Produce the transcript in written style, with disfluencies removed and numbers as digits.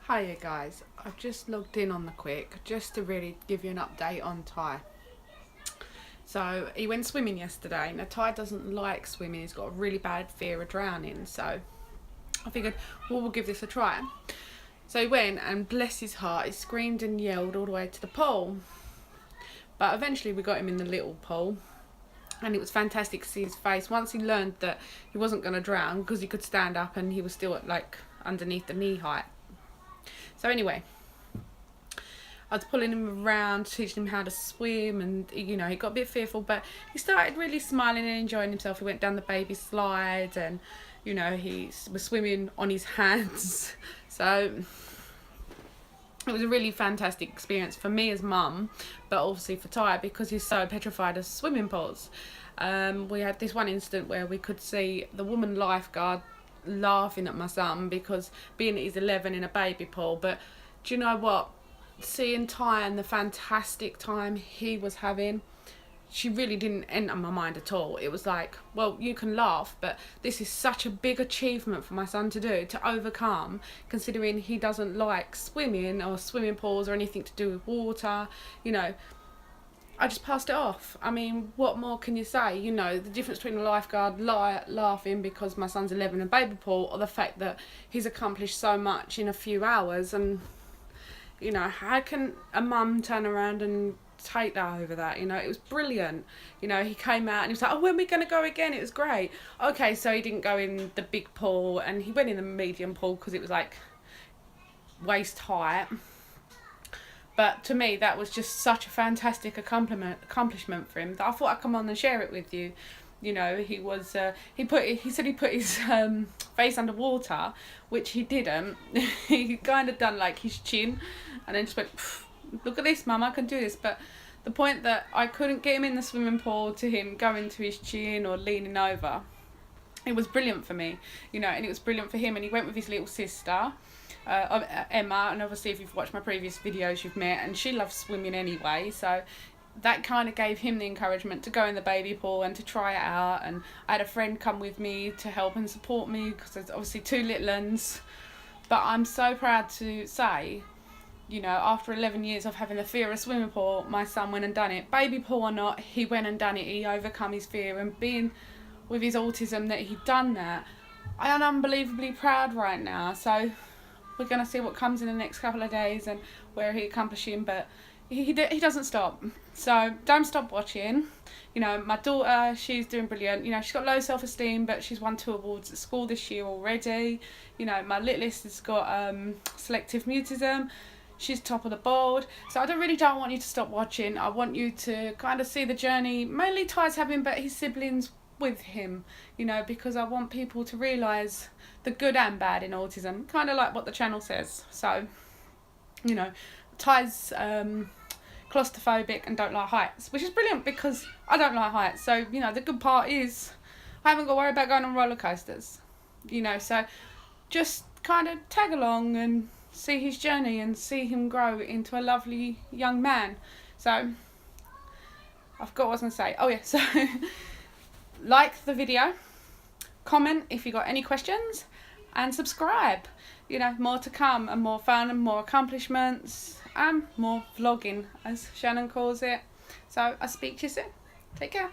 Hiya guys, I've just logged in on the quick just to really give you an update on Ty. So he went swimming yesterday. Now Ty doesn't like swimming, he's got a really bad fear of drowning, so I figured, well, we'll give this a try. So he went and bless his heart, he screamed and yelled all the way to the pool. But eventually we got him in the little pool and it was fantastic to see his face once he learned that he wasn't going to drown because he could stand up and he was still at like underneath the knee height. So anyway, I was pulling him around, teaching him how to swim, and he got a bit fearful, but he started really smiling and enjoying himself. He went down the baby slide and he was swimming on his hands. So it was a really fantastic experience for me as mum, but obviously for Ty because he's so petrified of swimming pools. We had this one incident where we could see the woman lifeguard laughing at my son because being he's 11 in a baby pool. But do you know what, seeing Ty and the fantastic time he was having, she really didn't enter my mind at all. It was like, well, you can laugh, but this is such a big achievement for my son to do, to overcome, considering he doesn't like swimming or swimming pools or anything to do with water. I just passed it off. I mean, what more can you say? The difference between a lifeguard laughing because my son's 11 in a baby pool, or the fact that he's accomplished so much in a few hours. And how can a mum turn around and take that over that? It was brilliant. He came out and he was like, oh, when are we going to go again? It was great. Okay, so he didn't go in the big pool and he went in the medium pool because it was like waist height. But to me, that was just such a fantastic accomplishment for him that I thought I'd come on and share it with you. He was he said he put his face underwater, which he didn't. He kind of done like his chin, and then just went, look at this, mum, I can do this. But the point that I couldn't get him in the swimming pool to him going to his chin or leaning over, it was brilliant for me, and it was brilliant for him. And he went with his little sister, Emma, and obviously if you've watched my previous videos you've met, and she loves swimming anyway, so that kind of gave him the encouragement to go in the baby pool and to try it out. And I had a friend come with me to help and support me because there's obviously two little uns. But I'm so proud to say, after 11 years of having the fear of a swimming pool, my son went and done it. Baby pool or not, he went and done it. He overcome his fear, and being with his autism that he'd done that, I am unbelievably proud right now. So we're going to see what comes in the next couple of days and where he accomplishing, but he doesn't stop. So don't stop watching. My daughter, she's doing brilliant. She's got low self-esteem, but she's won 2 awards at school this year already. My littlest has got selective mutism. She's top of the board. So I really don't want you to stop watching. I want you to kind of see the journey, mainly Ty's having, but his siblings with him, because I want people to realise the good and bad in autism, kind of like what the channel says. So, Ty's claustrophobic and don't like heights, which is brilliant because I don't like heights. So, the good part is I haven't got to worry about going on roller coasters, so just kind of tag along and see his journey and see him grow into a lovely young man. So, I forgot what I was going to say. Oh yeah, so like the video, comment if you got any questions, and subscribe. More to come, and more fun and more accomplishments and more vlogging, as Shannon calls it. So I'll speak to you soon. Take care.